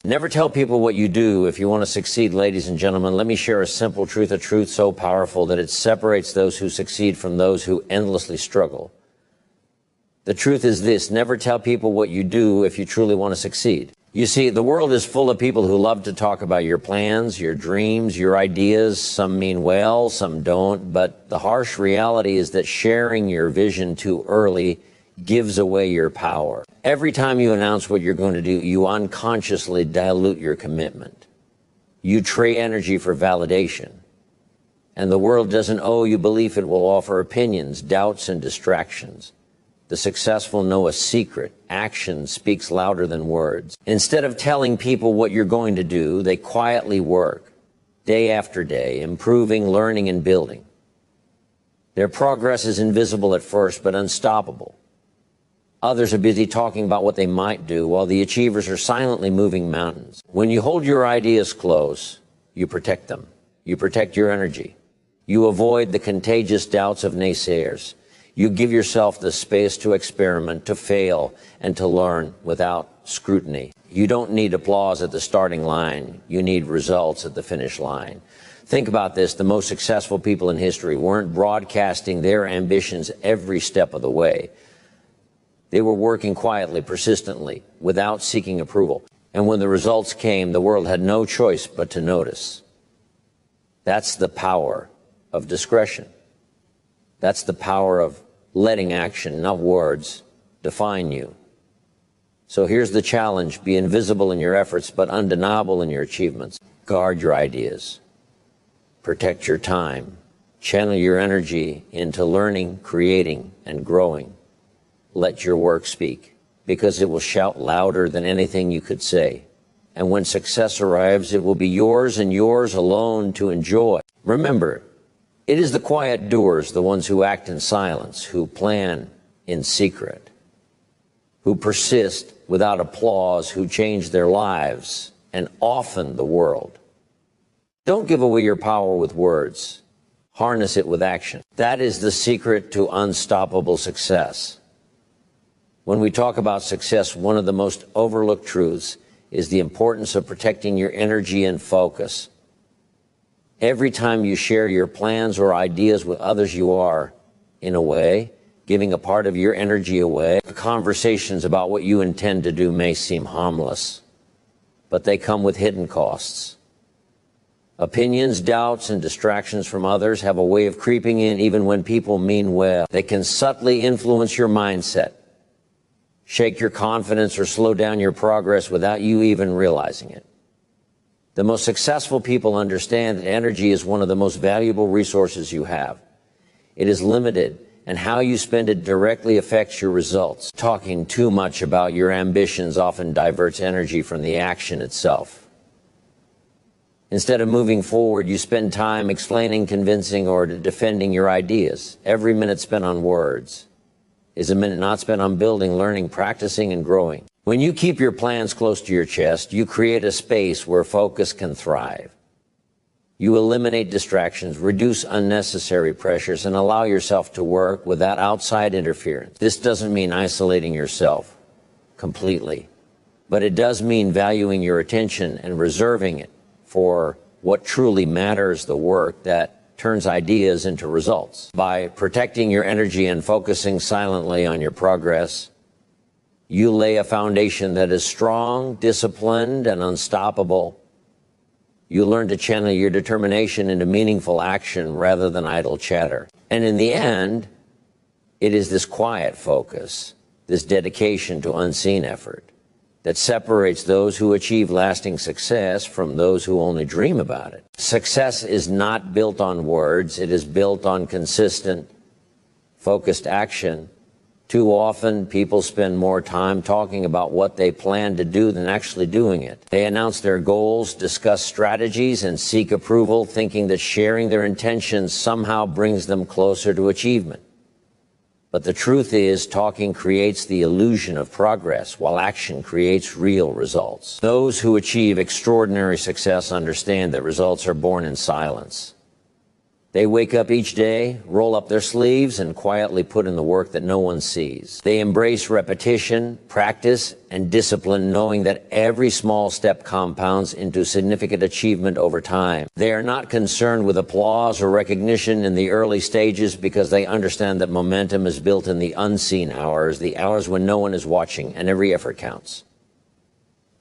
Never tell people what you do if you want to succeed, ladies and gentlemen. Let me share a simple truth, a truth so powerful that it separates those who succeed from those who endlessly struggle. The truth is this: never tell people what you do if you truly want to succeed. You see, the world is full of people who love to talk about your plans, your dreams, your ideas. Some mean well, some don't, but the harsh reality is that sharing your vision too early gives away your power. Every time you announce what you're going to do, you unconsciously dilute your commitment. You trade energy for validation. And the world doesn't owe you belief. It will offer opinions, doubts, and distractions. The successful know a secret: action speaks louder than words. Instead of telling people what you're going to do, they quietly work, day after day, improving, learning, and building. Their progress is invisible at first, but unstoppable. Others are busy talking about what they might do, while the achievers are silently moving mountains. When you hold your ideas close, you protect them. You protect your energy. You avoid the contagious doubts of naysayers. You give yourself the space to experiment, to fail, and to learn without scrutiny. You don't need applause at the starting line. You need results at the finish line. Think about this: the most successful people in history weren't broadcasting their ambitions every step of the way. They were working quietly, persistently, without seeking approval. And when the results came, the world had no choice but to notice. That's the power of discretion. That's the power of letting action, not words, define you. So here's the challenge: be invisible in your efforts, but undeniable in your achievements. Guard your ideas. Protect your time. Channel your energy into learning, creating, and growing. Let your work speak, because it will shout louder than anything you could say. And when success arrives, it will be yours and yours alone to enjoy. Remember, it is the quiet doers, the ones who act in silence, who plan in secret, who persist without applause, who change their lives, and often the world. Don't give away your power with words. Harness it with action. That is the secret to unstoppable success. When we talk about success, one of the most overlooked truths is the importance of protecting your energy and focus. Every time you share your plans or ideas with others, you are, in a way, giving a part of your energy away. Conversations about what you intend to do may seem harmless, but they come with hidden costs. Opinions, doubts, and distractions from others have a way of creeping in even when people mean well. They can subtly influence your mindset, shake your confidence, or slow down your progress without you even realizing it. The most successful people understand that energy is one of the most valuable resources you have. It is limited, and how you spend it directly affects your results. Talking too much about your ambitions often diverts energy from the action itself. Instead of moving forward, you spend time explaining, convincing, or defending your ideas. Every minute spent on words is a minute not spent on building, learning, practicing, and growing. When you keep your plans close to your chest, you create a space where focus can thrive. You eliminate distractions, reduce unnecessary pressures, and allow yourself to work without outside interference. This doesn't mean isolating yourself completely, but it does mean valuing your attention and reserving it for what truly matters, the work that turns ideas into results. By protecting your energy and focusing silently on your progress, you lay a foundation that is strong, disciplined, and unstoppable. You learn to channel your determination into meaningful action rather than idle chatter. And in the end, it is this quiet focus, this dedication to unseen effort, that separates those who achieve lasting success from those who only dream about it. Success is not built on words. It is built on consistent, focused action. Too often, people spend more time talking about what they plan to do than actually doing it. They announce their goals, discuss strategies, and seek approval, thinking that sharing their intentions somehow brings them closer to achievement. But the truth is, talking creates the illusion of progress, while action creates real results. Those who achieve extraordinary success understand that results are born in silence. They wake up each day, roll up their sleeves, and quietly put in the work that no one sees. They embrace repetition, practice, and discipline, knowing that every small step compounds into significant achievement over time. They are not concerned with applause or recognition in the early stages because they understand that momentum is built in the unseen hours, the hours when no one is watching and every effort counts.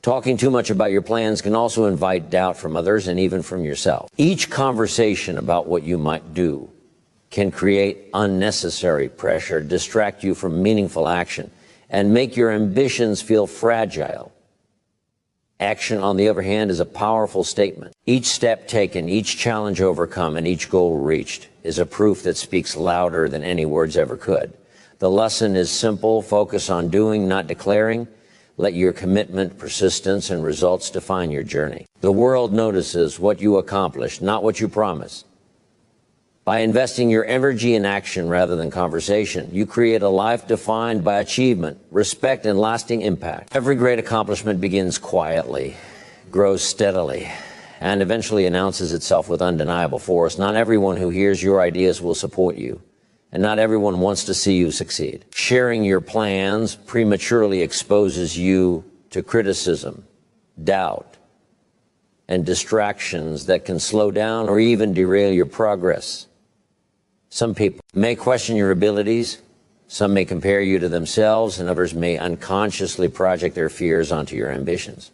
Talking too much about your plans can also invite doubt from others and even from yourself. Each conversation about what you might do can create unnecessary pressure, distract you from meaningful action, and make your ambitions feel fragile. Action, on the other hand, is a powerful statement. Each step taken, each challenge overcome, and each goal reached is a proof that speaks louder than any words ever could. The lesson is simple: focus on doing, not declaring. Let your commitment, persistence, and results define your journey. The world notices what you accomplish, not what you promise. By investing your energy in action rather than conversation, you create a life defined by achievement, respect, and lasting impact. Every great accomplishment begins quietly, grows steadily, and eventually announces itself with undeniable force. Not everyone who hears your ideas will support you, and not everyone wants to see you succeed. Sharing your plans prematurely exposes you to criticism, doubt, and distractions that can slow down or even derail your progress. Some people may question your abilities, some may compare you to themselves, and others may unconsciously project their fears onto your ambitions.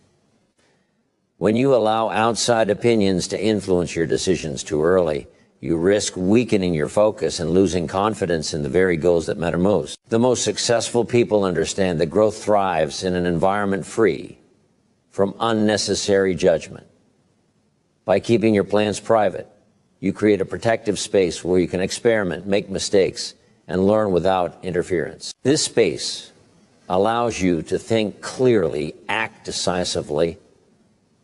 When you allow outside opinions to influence your decisions too early, you risk weakening your focus and losing confidence in the very goals that matter most. The most successful people understand that growth thrives in an environment free from unnecessary judgment. By keeping your plans private, you create a protective space where you can experiment, make mistakes, and learn without interference. This space allows you to think clearly, act decisively,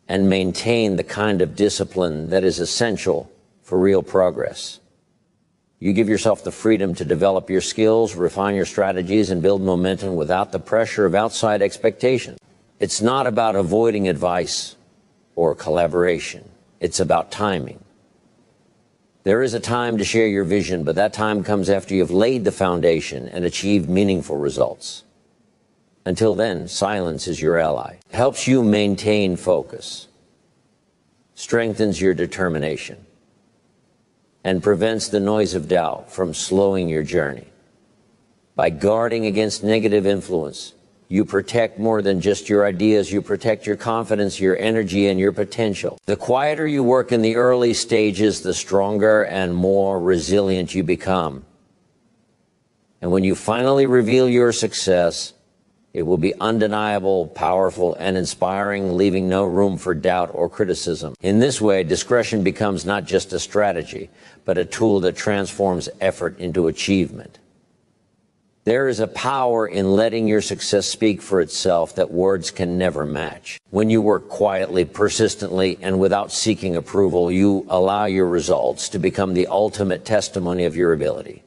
and maintain the kind of discipline that is essential for real progress. You give yourself the freedom to develop your skills, refine your strategies, and build momentum without the pressure of outside expectation. It's not about avoiding advice or collaboration. It's about timing. There is a time to share your vision, but that time comes after you've laid the foundation and achieved meaningful results. Until then, silence is your ally. It helps you maintain focus, strengthens your determination, and prevents the noise of doubt from slowing your journey. By guarding against negative influence, you protect more than just your ideas. You protect your confidence, your energy, and your potential. The quieter you work in the early stages, the stronger and more resilient you become. And when you finally reveal your success, it will be undeniable, powerful, and inspiring, leaving no room for doubt or criticism. In this way, discretion becomes not just a strategy, but a tool that transforms effort into achievement. There is a power in letting your success speak for itself that words can never match. When you work quietly, persistently, and without seeking approval, you allow your results to become the ultimate testimony of your ability.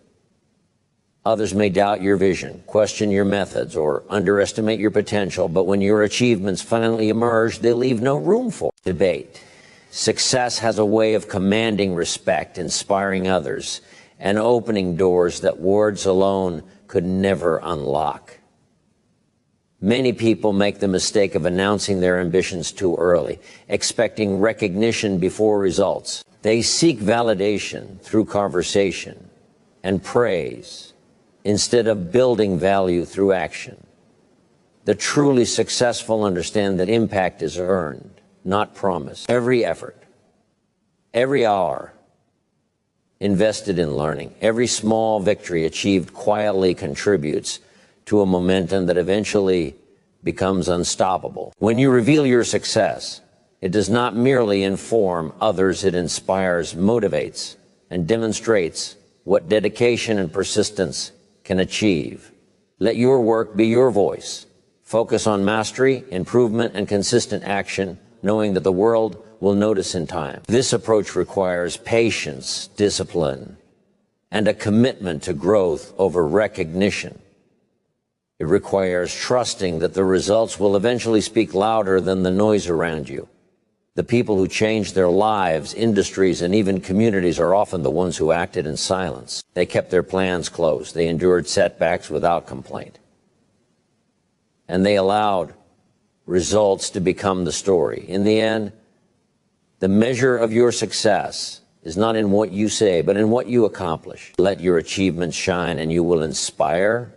Others may doubt your vision, question your methods, or underestimate your potential, but when your achievements finally emerge, they leave no room for debate. Success has a way of commanding respect, inspiring others, and opening doors that words alone could never unlock. Many people make the mistake of announcing their ambitions too early, expecting recognition before results. They seek validation through conversation and praise, instead of building value through action. The truly successful understand that impact is earned, not promised. Every effort, every hour invested in learning, every small victory achieved quietly contributes to a momentum that eventually becomes unstoppable. When you reveal your success, it does not merely inform others, it inspires, motivates, and demonstrates what dedication and persistence can achieve. Let your work be your voice. Focus on mastery, improvement, and consistent action, knowing that the world will notice in time. This approach requires patience, discipline, and a commitment to growth over recognition. It requires trusting that the results will eventually speak louder than the noise around you. The people who changed their lives, industries, and even communities are often the ones who acted in silence. They kept their plans close. They endured setbacks without complaint. And they allowed results to become the story. In the end, the measure of your success is not in what you say, but in what you accomplish. Let your achievements shine, and you will inspire,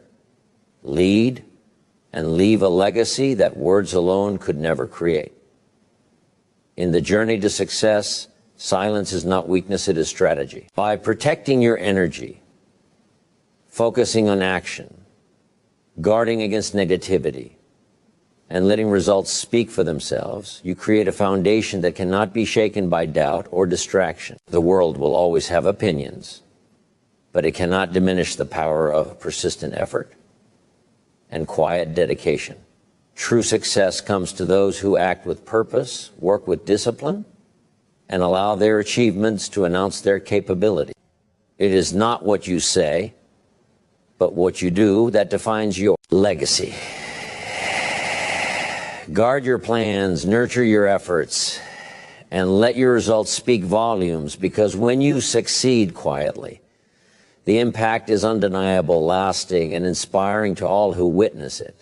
lead, and leave a legacy that words alone could never create. In the journey to success, silence is not weakness, it is strategy. By protecting your energy, focusing on action, guarding against negativity, and letting results speak for themselves, you create a foundation that cannot be shaken by doubt or distraction. The world will always have opinions, but it cannot diminish the power of persistent effort and quiet dedication. True success comes to those who act with purpose, work with discipline, and allow their achievements to announce their capability. It is not what you say, but what you do that defines your legacy. Guard your plans, nurture your efforts, and let your results speak volumes, because when you succeed quietly, the impact is undeniable, lasting, and inspiring to all who witness it.